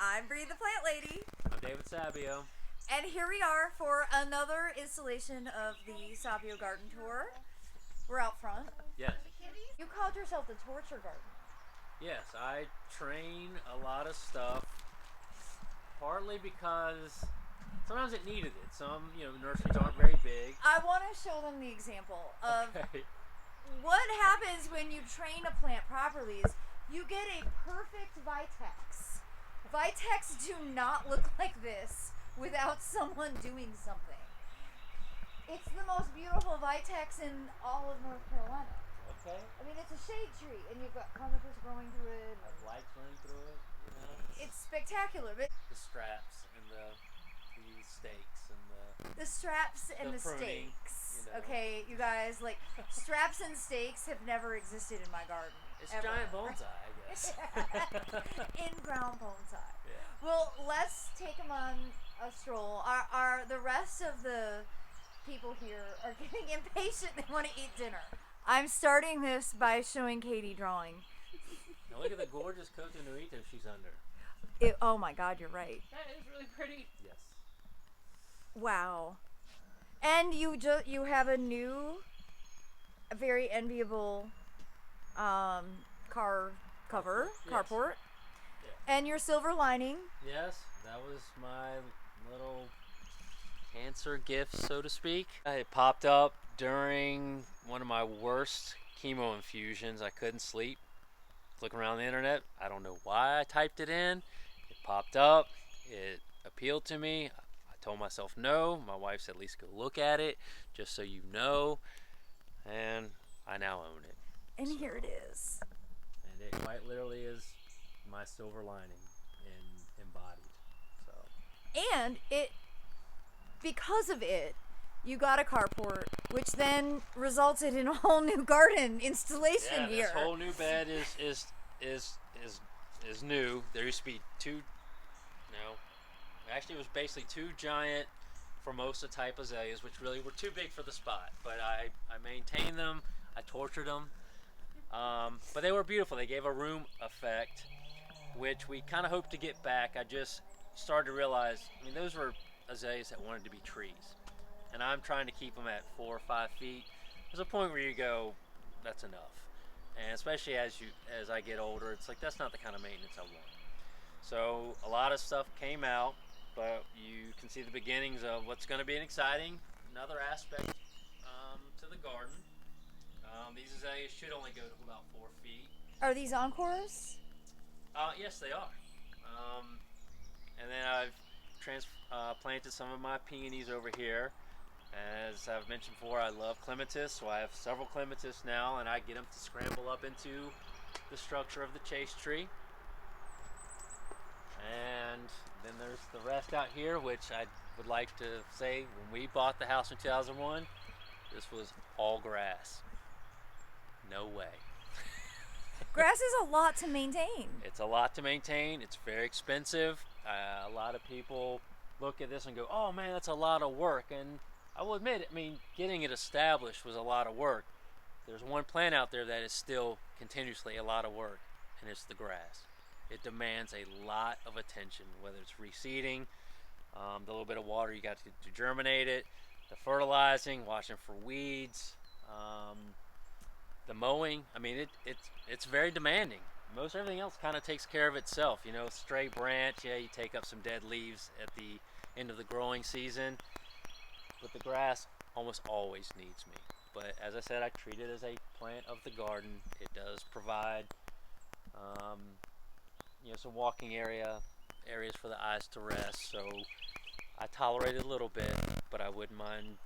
I'm Bree the Plant Lady. I'm David Sabio. And here we are for another installation of the Sabio garden tour. We're out front. Yes. You called yourself the torture garden. Yes, I train a lot of stuff, partly because sometimes it needed it. Some, nurseries aren't very big. I want to show them the example of Okay. what happens when you train a plant properly is you get a perfect vitex. Vitex do not look like this without someone doing something. It's the most beautiful vitex in all of North Carolina. Okay. I mean, it's a shade tree, and you've got conifers growing through it. Have lights running through it, It's spectacular, but the straps and the stakes and the straps and the pruning, stakes. Okay, you guys, like, straps and stakes have never existed in my garden. It's ever. giant bonsai, I guess. In-ground bonsai. Yeah. Well, let's take them on a stroll. Are the rest of the people here are getting impatient? They want to eat dinner. I'm starting this by showing Katie drawing. Now look at the gorgeous cotonuito she's under. Oh my God, you're right. That is really pretty. Yes. Wow. And you have a new, a very enviable car cover, Yes. carport. Yes. And your silver lining. Yes, that was my little cancer gift, so to speak. It popped up during one of my worst chemo infusions. I couldn't sleep. Looking around the internet, I don't know why I typed it in. It popped up. It appealed to me. I told myself no. My wife said, at least go look at it, just so you know. And I now own it. And here it is. And it quite literally is my silver lining embodied. So. And because of it, you got a carport, which then resulted in a whole new garden installation here. This whole new bed is new. There used to be actually it was basically two giant Formosa type azaleas, which really were too big for the spot. But I maintained them. I tortured them. But they were beautiful. They gave a room effect, which we kind of hoped to get back. I just started to realize, those were azaleas that wanted to be trees. And I'm trying to keep them at 4 or 5 feet. There's a point where you go, that's enough. And especially as I get older, it's like that's not the kind of maintenance I want. So a lot of stuff came out, but you can see the beginnings of what's going to be another aspect to the garden. These azaleas should only go to about 4 feet. Are these encores? Yes, they are. And then I've planted some of my peonies over here. As I've mentioned before, I love clematis, so I have several clematis now, and I get them to scramble up into the structure of the chase tree. And then there's the rest out here, which I would like to say, when we bought the house in 2001, this was all grass. No way. Grass is a lot to maintain. It's a lot to maintain. It's very expensive. A lot of people look at this and go, oh man, that's a lot of work. And I will admit, getting it established was a lot of work. There's one plant out there that is still continuously a lot of work, and it's the grass. It demands a lot of attention, whether it's reseeding, the little bit of water you got to germinate it, the fertilizing, watching for weeds, the mowing. It's very demanding. Most everything else kind of takes care of itself. Stray branch, you take up some dead leaves at the end of the growing season. But the grass almost always needs me. But as I said, I treat it as a plant of the garden. It does provide, some walking areas for the eyes to rest. So I tolerate it a little bit, but I wouldn't mind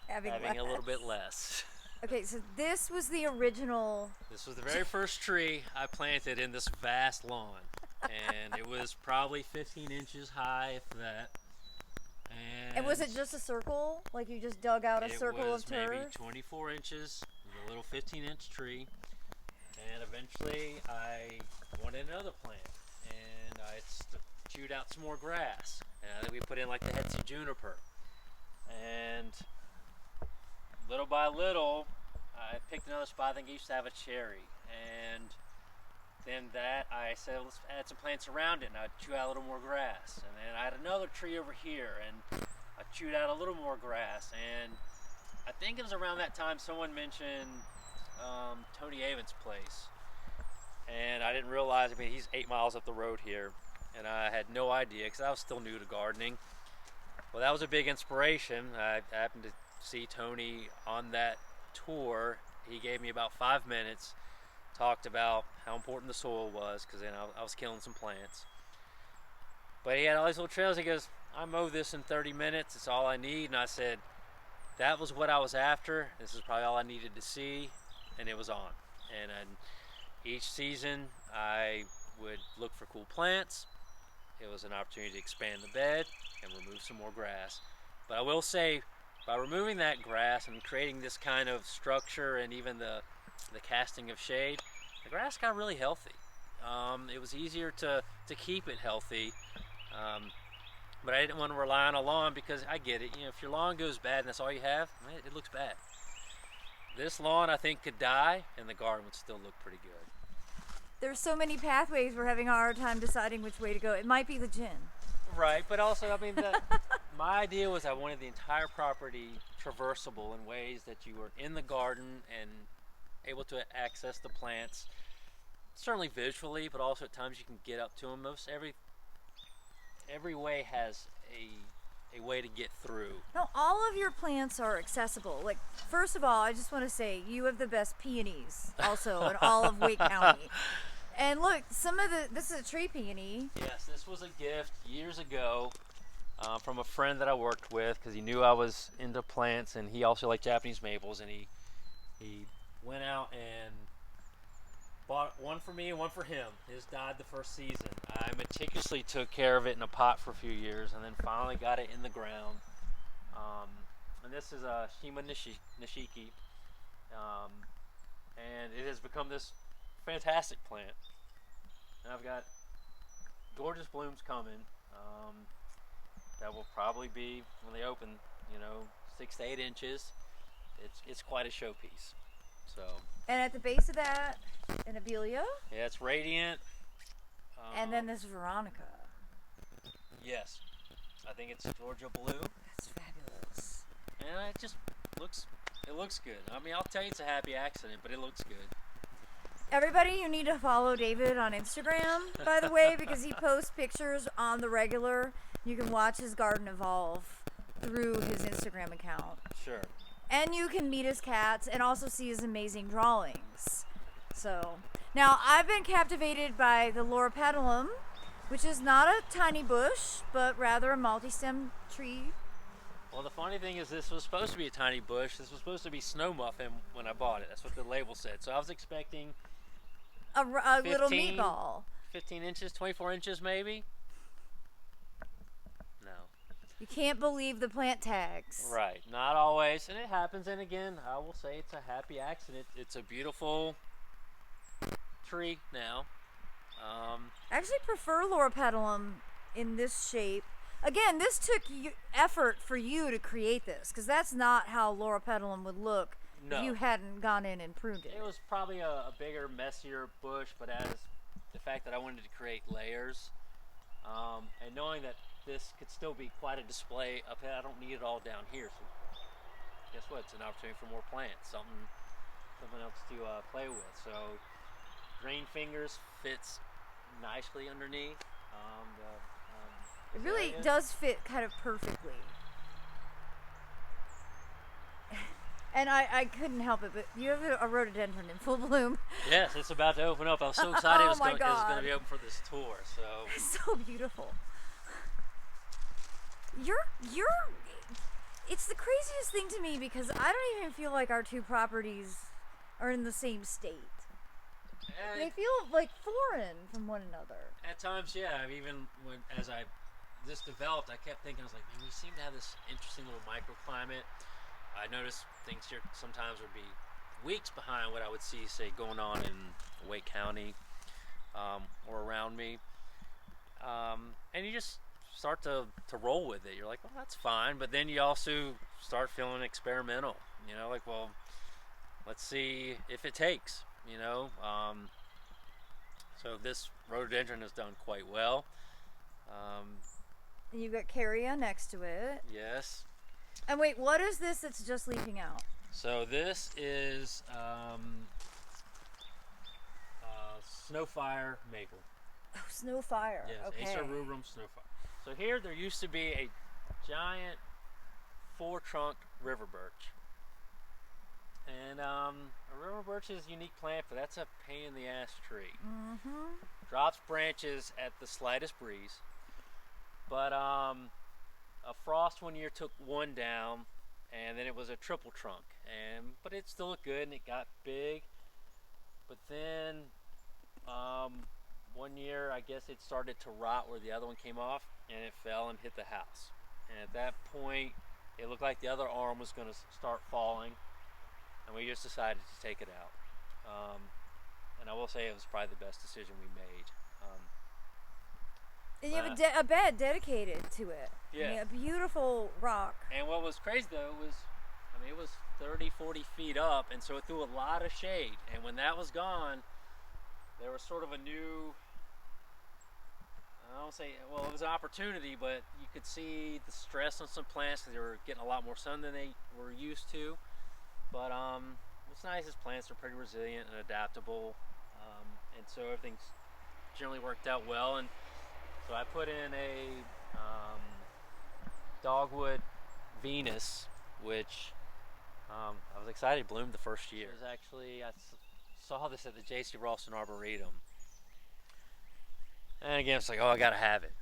having a little bit less. Okay, so this was the original. This was the very first tree I planted in this vast lawn. And it was probably 15 inches high, if that. And was it just a circle? Like you just dug out a circle of turf? It was maybe 24 inches, a little 15-inch tree. And eventually I wanted another plant. And I chewed out some more grass. And I think we put in like the Hetzi juniper. And little by little, I picked another spot. I think I used to have a cherry. And then that I said, let's add some plants around it, and I'd chew out a little more grass. And then I had another tree over here, and I chewed out a little more grass. And I think it was around that time someone mentioned Tony Avon's place. And I didn't realize, I mean, he's 8 miles up the road here, and I had no idea because I was still new to gardening. Well, that was a big inspiration. I happened to see Tony on that tour. He gave me about 5 minutes, talked about how important the soil was, because then I was killing some plants. But he had all these little trails. He goes, I mow this in 30 minutes. It's all I need. And I said, that was what I was after. This is probably all I needed to see. And it was on. And each season I would look for cool plants. It was an opportunity to expand the bed and remove some more grass. But I will say, by removing that grass and creating this kind of structure and even the casting of shade, the grass got really healthy. It was easier to keep it healthy. But I didn't want to rely on a lawn, because I get it. You know, if your lawn goes bad and that's all you have, man, it looks bad. This lawn, I think, could die, and the garden would still look pretty good. There's so many pathways, we're having a hard time deciding which way to go. It might be the gin. Right, but also, I mean, my idea was I wanted the entire property traversable in ways that you were in the garden and able to access the plants, certainly visually, but also at times you can get up to them. Every way has a way to get through. No, all of your plants are accessible. Like, first of all, I just want to say you have the best peonies also in all of Wake County. And look, this is a tree peony. Yes, this was a gift years ago from a friend that I worked with, because he knew I was into plants, and he also liked Japanese maples, and he went out and bought one for me and one for him. His died the first season. I meticulously took care of it in a pot for a few years, and then finally got it in the ground. And this is a Shima Nishiki, and it has become this fantastic plant. And I've got gorgeous blooms coming that will probably be, when they open, 6 to 8 inches. It's quite a showpiece. So. And at the base of that, an abelia. Yeah, it's radiant. And then this Veronica. Yes, I think it's Georgia blue. That's fabulous. And it just looks good. I mean, I'll tell you it's a happy accident, but it looks good. Everybody, you need to follow David on Instagram, by the way, because he posts pictures on the regular. You can watch his garden evolve through his Instagram account. Sure. And you can meet his cats and also see his amazing drawings. So, now I've been captivated by the loropetalum, which is not a tiny bush, but rather a multi-stem tree. Well, the funny thing is, this was supposed to be a tiny bush. This was supposed to be snow muffin when I bought it. That's what the label said. So I was expecting a little meatball. 15 inches, 24 inches maybe. No. You can't believe the plant tags. Right. Not always. And it happens. And again, I will say it's a happy accident. It's a beautiful tree now. I actually prefer loropetalum in this shape. Again, this took effort for you to create this, because that's not how loropetalum would look if you hadn't gone in and pruned it. It was probably a bigger, messier bush, but as the fact that I wanted to create layers, and knowing that this could still be quite a display up here, I don't need it all down here. So guess what? It's an opportunity for more plants, something else to play with. So green fingers fits nicely underneath. It really does fit kind of perfectly. And I couldn't help it, but you have a rhododendron in full bloom. Yes, it's about to open up. I was so excited it was going to be open for this tour. So it's so beautiful. It's the craziest thing to me, because I don't even feel like our two properties are in the same state. They feel like foreign from one another. At times, yeah. As this developed, I kept thinking, I was like, man, we seem to have this interesting little microclimate. I noticed things here sometimes would be weeks behind what I would see, say, going on in Wake County or around me. And you just start to roll with it. You're like, well, that's fine. But then you also start feeling experimental. Like, well, let's see if it takes. So this rhododendron has done quite well. And you've got Caria next to it. Yes. And wait, what is this that's just leafing out? So this is snowfire maple. Oh, snowfire. Yes, Okay. Acer rubrum snowfire. So here there used to be a giant 4-trunked river birch. And a river birch is a unique plant, but that's a pain in the ass tree. Mm-hmm. Drops branches at the slightest breeze. But a frost one year took one down, and then it was a triple trunk. But it still looked good, and it got big. But then one year, I guess it started to rot where the other one came off, and it fell and hit the house. And at that point, it looked like the other arm was going to start falling, and we just decided to take it out. And I will say it was probably the best decision we made. And you have a bed dedicated to it. Yeah. I mean, a beautiful rock. And what was crazy though was, I mean, it was 30, 40 feet up, and so it threw a lot of shade. And when that was gone, there was sort of a new, I don't say, well, it was an opportunity, but you could see the stress on some plants because they were getting a lot more sun than they were used to. But what's nice is plants are pretty resilient and adaptable, and so everything's generally worked out well. And so I put in a dogwood Venus, which I was excited bloomed the first year. It was actually, I saw this at the J.C. Ralston Arboretum. And again, it's like, oh, I gotta have it.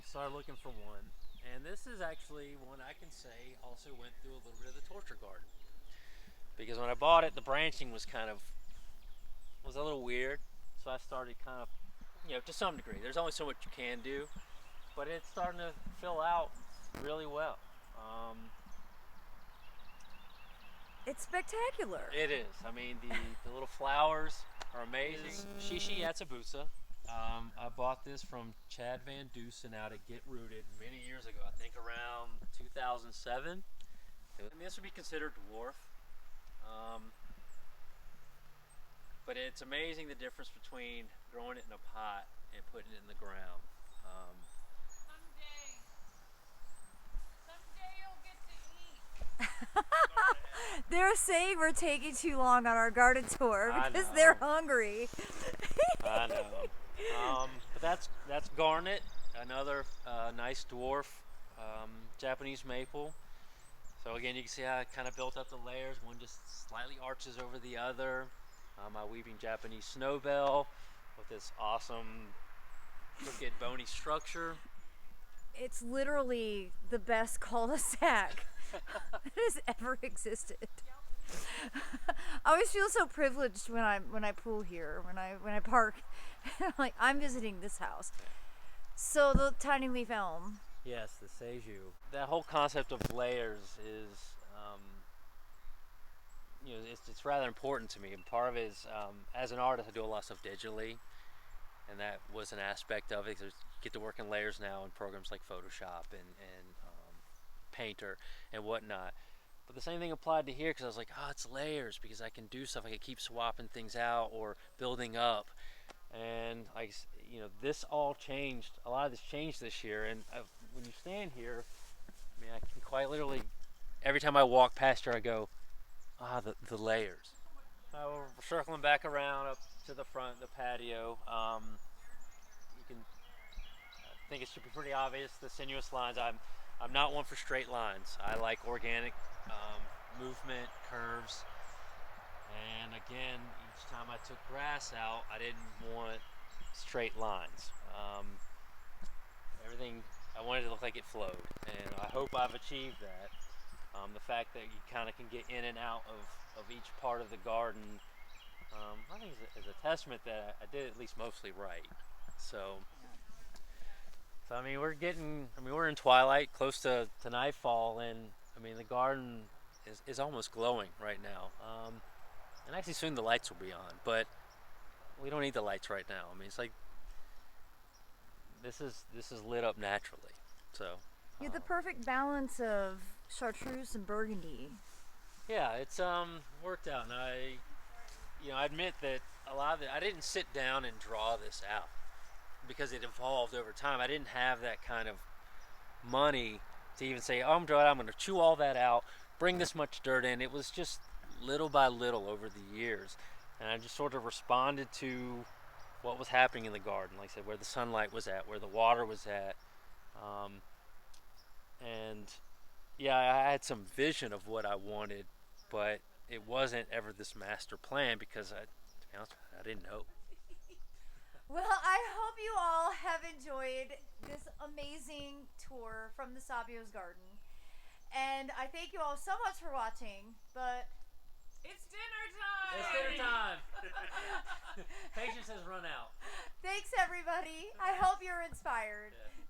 Started looking for one. And this is actually one I can say also went through a little bit of the torture garden. Because when I bought it, the branching was a little weird. So I started kind of, to some degree. There's only so much you can do. But it's starting to fill out really well. It's spectacular. It is. I mean, the little flowers are amazing. Shishi Yatsubusa. I bought this from Chad Van Dusen out at Get Rooted many years ago. I think around 2007. And this would be considered dwarf. But it's amazing the difference between growing it in a pot and putting it in the ground. Someday you'll get to eat. They're saying we're taking too long on our garden tour I because know. they're hungry. I know. But that's garnet, another nice dwarf Japanese maple. So again, you can see how I kind of built up the layers. One just slightly arches over the other. My weeping Japanese snowbell with this awesome crooked bony structure. It's literally the best cul-de-sac that has ever existed. I always feel so privileged when I pool here, when I park. Like, I'm visiting this house. So the tiny leaf elm. Yes, the seiju. That whole concept of layers is, it's rather important to me. And part of it is, as an artist, I do a lot of stuff digitally, and that was an aspect of it. You get to work in layers now in programs like Photoshop and Painter and whatnot. But the same thing applied to here because I was like, oh, it's layers because I can do stuff. I can keep swapping things out or building up. And this all changed. A lot of this changed this year. And when you stand here, I mean, I can quite literally, every time I walk past here, I go, the layers. We're circling back around up to the front, the patio. You can, I think it should be pretty obvious, the sinuous lines. I'm not one for straight lines. I like organic movement, curves. And again, each time I took grass out, I didn't want straight lines. Everything, I wanted it to look like it flowed. And I hope I've achieved that. The fact that you kind of can get in and out of each part of the garden, I think is a testament that I did at least mostly right. So I mean, we're in twilight, close to nightfall, and I mean, the garden is almost glowing right now. And actually soon the lights will be on, but we don't need the lights right now. I mean, it's like, this is lit up naturally, so. You have the perfect balance of chartreuse and burgundy. Yeah, it's worked out, and I admit that a lot of it, I didn't sit down and draw this out because it evolved over time. I didn't have that kind of money to even say, oh, I'm going to chew all that out, bring this much dirt in. It was just little by little over the years. And I just sort of responded to what was happening in the garden, like I said, where the sunlight was at, where the water was at. And yeah, I had some vision of what I wanted, but it wasn't ever this master plan because to be honest, I didn't know. Well, I hope you all have enjoyed this amazing tour from the Sabio's garden. And I thank you all so much for watching, but It's dinner time! It's dinner time! Patience has run out. thanks everybody. I hope you're inspired. Yeah.